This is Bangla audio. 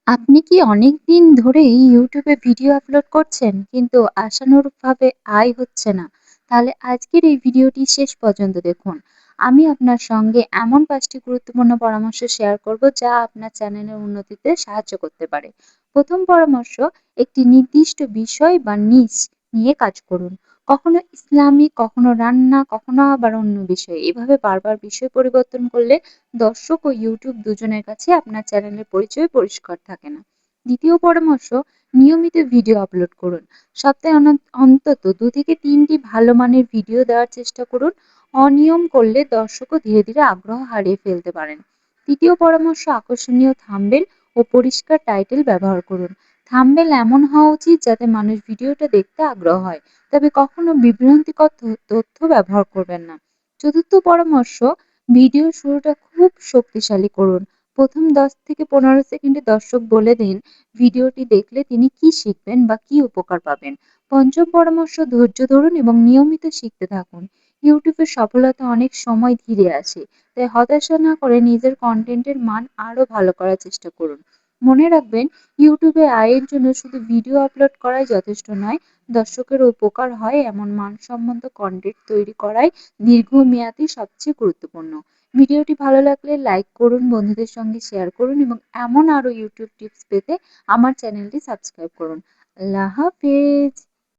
আপনি কি অনেকদিন ধরেই YouTube এ ভিডিও আপলোড করছেন, কিন্তু আশানুরূপভাবে আয় হচ্ছে না? তাহলে আজকের এই ভিডিওটি শেষ পর্যন্ত দেখুন। আমি আপনার সঙ্গে এমন ৫ টি গুরুত্বপূর্ণ পরামর্শ শেয়ার করব, যা আপনার চ্যানেলের উন্নতিতে সাহায্য করতে পারে। ১ম পরামর্শ, একটি নির্দিষ্ট বিষয় বা নিশ নিয়ে কাজ করুন। কখনো ইসলামিক, কখনো রান্না, কখনো আবার অন্য বিষয়। এভাবে বারবার বিষয় পরিবর্তন করলে দর্শক ও ইউটিউব দুজনের কাছে আপনার চ্যানেলের পরিচয় পরিষ্কার থাকে না। দ্বিতীয় পরামর্শ, নিয়মিত ভিডিও আপলোড করুন। সপ্তাহে অন্তত ২ থেকে ৩ টি ভালো মানের ভিডিও দেওয়ার চেষ্টা করুন। অনিয়ম করলে দর্শকও ধীরে ধীরে আগ্রহ হারিয়ে ফেলতে পারেন। তৃতীয় পরামর্শ, আকর্ষণীয় থাম্বনেল ও পরিষ্কার টাইটেল ব্যবহার করুন। থাম্বনেল এমন হওয়া উচিত যাতে মানুষ ভিডিওটা দেখতে আগ্রহ হয়, তবে কখনো বিভ্রান্তিকর তথ্য ব্যবহার করবেন না। চতুর্থ পরামর্শ, ভিডিওর শুরুটা খুব শক্তিশালী করুন। ১ম ১০ থেকে ১৫ সেকেন্ডে দর্শক বলে দিন ভিডিওটি দেখলে তিনি কি শিখবেন বা কি উপকার পাবেন। পঞ্চম পরামর্শ, ধৈর্য ধরুন এবং নিয়মিত শিখতে থাকুন। YouTube এর সফলতা অনেক সময় ধীরে আসে। তাই হতাশা না করে নিজের কনটেন্টের মান আরো ভালো করার চেষ্টা করুন। মনে রাখবেন, YouTube এ আয়ের জন্য শুধু ভিডিও আপলোড করাই যথেষ্ট নয়। দর্শকের উপকার হয় এমন মানসম্মত কনটেন্ট তৈরি করাই দীর্ঘমেয়াদী সবচেয়ে গুরুত্বপূর্ণ। ভিডিওটি ভালো লাগলে লাইক করুন, বন্ধুদের সঙ্গে শেয়ার করুন এবং এমন আরো YouTube টিপস পেতে আমার চ্যানেলটি সাবস্ক্রাইব করুন। আল্লাহ হাফেজ।